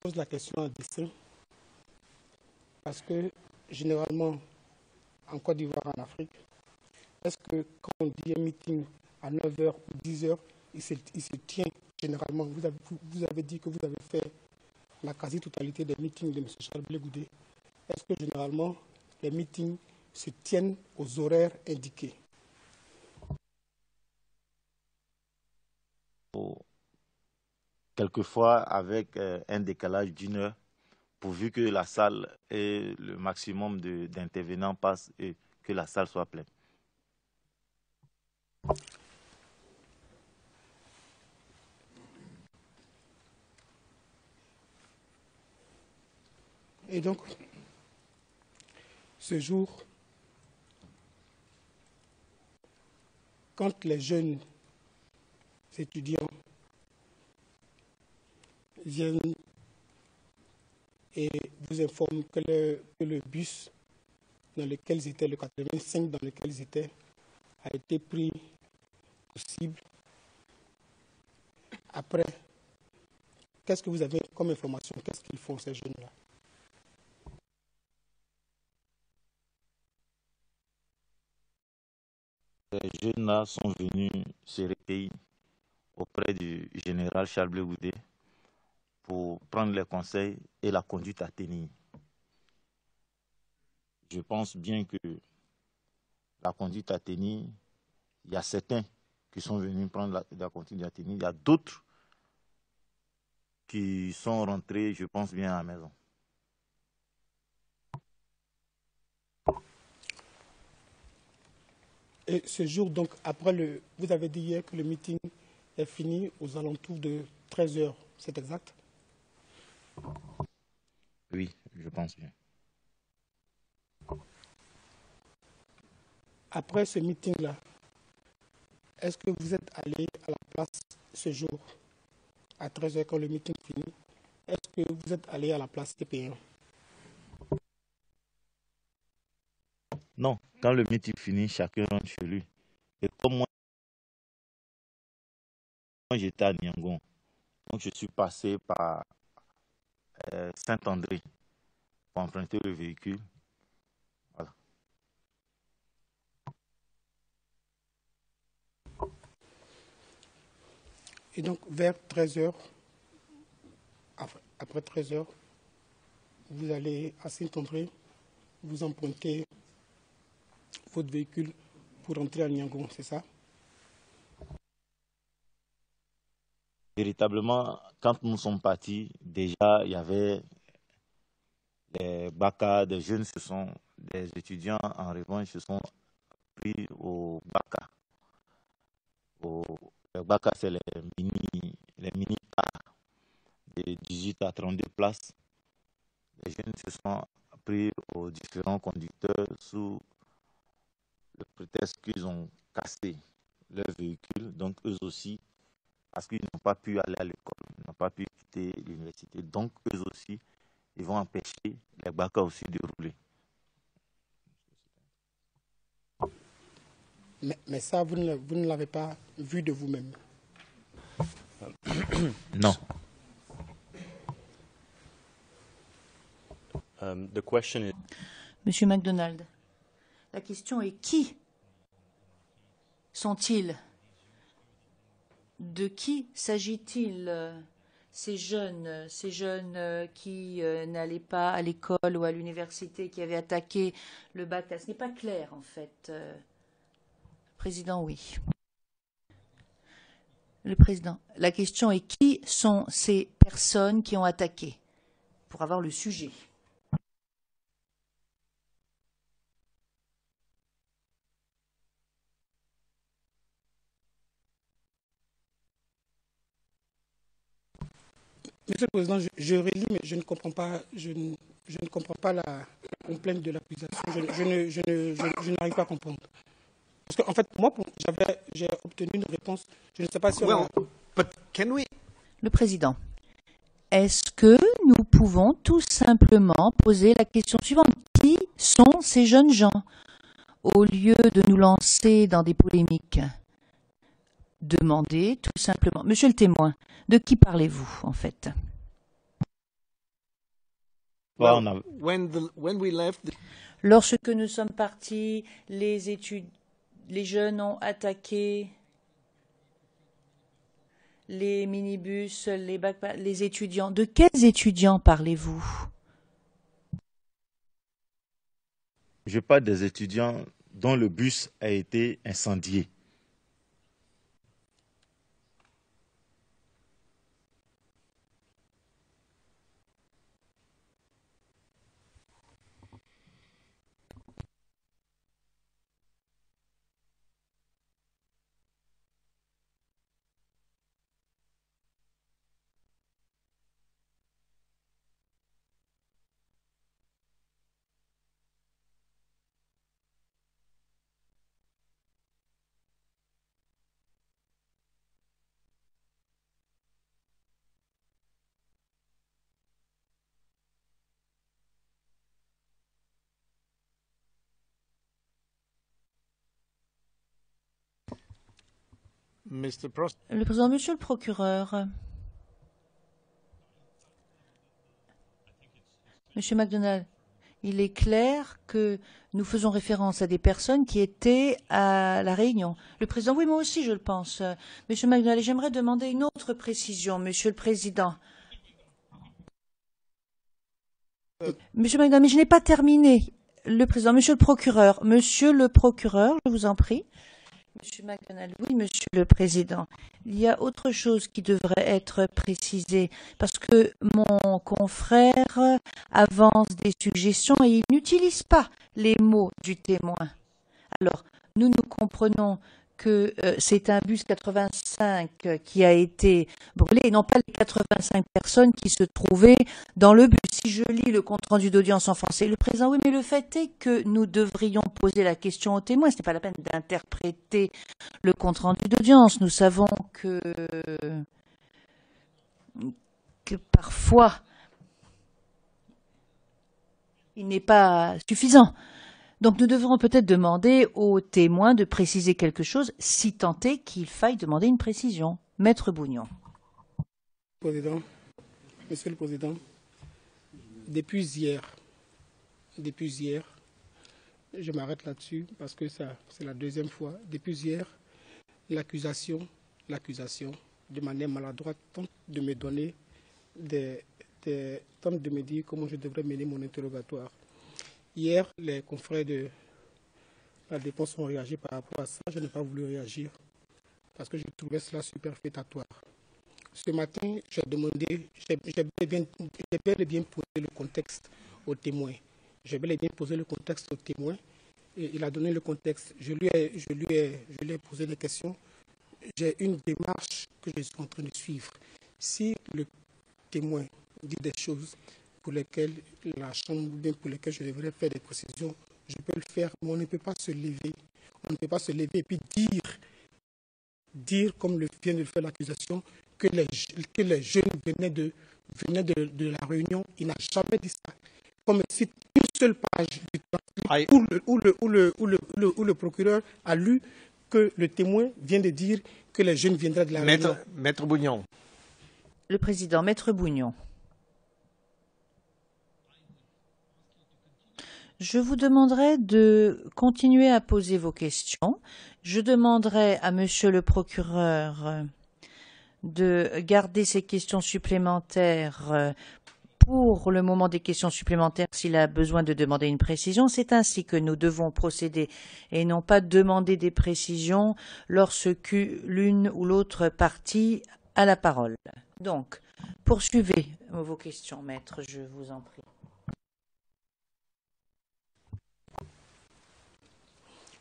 pose la question à dessein parce que généralement, en Côte d'Ivoire, en Afrique, est-ce que quand on dit un meeting à 9 heures ou 10 heures, il se tient généralement? Vous avez dit que vous avez fait la quasi-totalité des meetings de M. Charles Blé Goudé. Est-ce que généralement, les meetings se tiennent aux horaires indiqués? Quelquefois avec un décalage d'une heure, pourvu que la salle et le maximum d'intervenants passent et que la salle soit pleine. Et donc, ce jour, quand les jeunes étudiants viennent et vous informent que le bus dans lequel ils étaient, le 85 dans lequel ils étaient, a été pris au cible. Après, qu'est-ce que vous avez comme information? Qu'est-ce qu'ils font, ces jeunes-là? Ces jeunes-là sont venus se recueillir auprès du général Charles Blé Goudé pour prendre les conseils et la conduite à tenir. Je pense bien que la conduite à tenir, il y a certains qui sont venus prendre la conduite à tenir, il y a d'autres qui sont rentrés, je pense bien, à la maison. Et ce jour, donc, après vous avez dit hier que le meeting est fini aux alentours de 13 heures, c'est exact? Oui, je pense bien. Après ce meeting-là, est-ce que vous êtes allé à la place ce jour, à 13 heures quand le meeting finit? Est-ce que vous êtes allé à la place TP1? Non, quand le meeting finit, chacun rentre chez lui. Et comme moi j'étais à Niangon, donc je suis passé par Saint-André pour emprunter le véhicule. Voilà. Et donc, vers 13 heures, après 13 heures, vous allez à Saint-André, vous empruntez votre véhicule pour rentrer à Niangon, c'est ça? Véritablement, quand nous sommes partis, déjà, il y avait les BACA, des jeunes, des étudiants en revanche, se sont pris au BACA. Le BACA, c'est les mini cars de 18 à 32 places. Les jeunes se sont pris aux différents conducteurs sous le prétexte qu'ils ont cassé leur véhicule. Donc, eux aussi, parce qu'ils n'ont pas pu aller à l'école, ils n'ont pas pu quitter l'université. Donc, eux aussi, ils vont empêcher les BACA aussi de rouler. Mais ça, vous ne l'avez pas vu de vous-même? Non. The question is... Monsieur MacDonald, la question est qui sont-ils? De qui s'agit-il, ces jeunes qui n'allaient pas à l'école ou à l'université, qui avaient attaqué le BACA? Ce n'est pas clair, en fait. Président, oui. Le président, la question est qui sont ces personnes qui ont attaqué? Pour avoir le sujet. Monsieur le Président, je relis, mais je ne comprends pas, je ne comprends pas la complainte de l'accusation. Je n'arrive pas à comprendre. Parce qu'en fait, moi, j'ai obtenu une réponse. Je ne sais pas si on a... Le président, est-ce que nous pouvons tout simplement poser la question suivante? Qui sont ces jeunes gens? Au lieu de nous lancer dans des polémiques, demandez tout simplement. Monsieur le témoin, de qui parlez-vous, en fait? pas, on a... Lorsque nous sommes partis, les jeunes ont attaqué les minibus, les étudiants. De quels étudiants parlez-vous? Je parle des étudiants dont le bus a été incendié. Le président, monsieur le procureur, monsieur McDonald, il est clair que nous faisons référence à des personnes qui étaient à la réunion. Le président, oui, moi aussi, je le pense. Monsieur McDonald, j'aimerais demander une autre précision, monsieur le président. Monsieur McDonald, mais je n'ai pas terminé. Le président, monsieur le procureur, je vous en prie. Monsieur McDonald, oui, monsieur le président. Il y a autre chose qui devrait être précisée parce que mon confrère avance des suggestions et il n'utilise pas les mots du témoin. Alors, nous comprenons que c'est un bus 85 qui a été brûlé et non pas les 85 personnes qui se trouvaient dans le bus. Si je lis le compte-rendu d'audience en français, le président, oui, mais le fait est que nous devrions poser la question au témoin. Ce n'est pas la peine d'interpréter le compte-rendu d'audience. Nous savons que parfois, il n'est pas suffisant. Donc nous devrons peut-être demander aux témoins de préciser quelque chose, si tant est qu'il faille demander une précision. Maître Bougnon. Monsieur le Président, depuis hier, je m'arrête là-dessus parce que c'est la deuxième fois. Depuis hier, l'accusation, de manière maladroite, tente de me donner tente de me dire comment je devrais mener mon interrogatoire. Hier, les confrères de la défense ont réagi par rapport à ça. Je n'ai pas voulu réagir parce que je trouvais cela superfétatoire. Ce matin, j'ai bel et bien posé le contexte au témoin. J'ai bel et bien posé le contexte au témoin. Et il a donné le contexte. Je lui ai posé des questions. J'ai une démarche que je suis en train de suivre. Si le témoin dit des choses pour lesquelles la Chambre, ou bien pour lesquelles je devrais faire des précisions, je peux le faire, mais on ne peut pas se lever. On ne peut pas se lever et puis dire comme vient de le faire l'accusation, que les jeunes venaient de la réunion. Il n'a jamais dit ça. Comme si une seule page où le procureur a lu que le témoin vient de dire que les jeunes viendraient de la réunion. Maître Bougnon. Le président, Maître Bougnon. Je vous demanderai de continuer à poser vos questions. Je demanderai à monsieur le procureur de garder ces questions supplémentaires pour le moment des questions supplémentaires s'il a besoin de demander une précision. C'est ainsi que nous devons procéder et non pas demander des précisions lorsque l'une ou l'autre partie a la parole. Donc, poursuivez vos questions, maître, je vous en prie.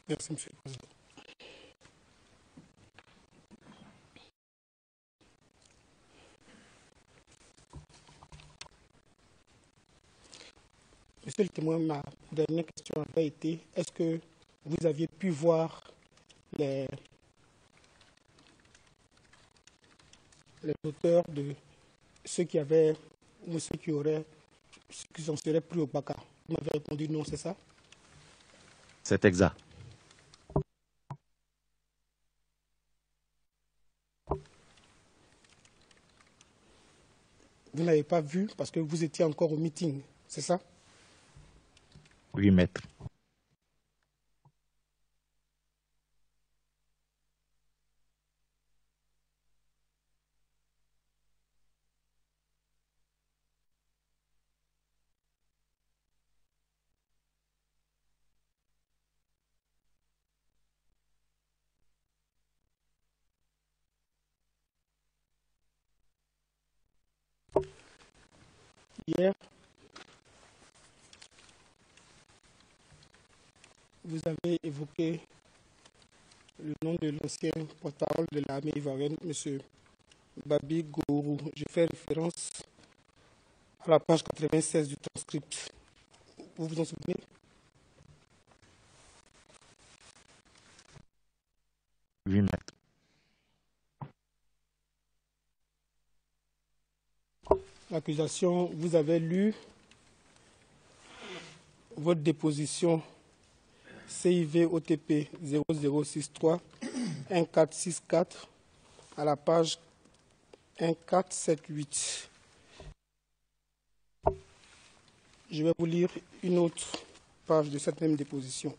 Merci, monsieur le président. Monsieur le témoin, ma dernière question avait été, est-ce que vous aviez pu voir les auteurs de ceux qui avaient ou ceux qui s'en seraient pris au Baka? Vous m'avez répondu non, c'est ça? C'est exact. Vous n'avez pas vu parce que vous étiez encore au meeting. C'est ça? Oui, maître. Hier, vous avez évoqué le nom de l'ancien porte-parole de l'armée ivoirienne, M. Babi Gourou. Je fais référence à la page 96 du transcript. Vous vous en souvenez? Oui, maître. L'accusation, vous avez lu votre déposition CIV OTP 0063 1464 à la page 1478. Je vais vous lire une autre page de cette même déposition.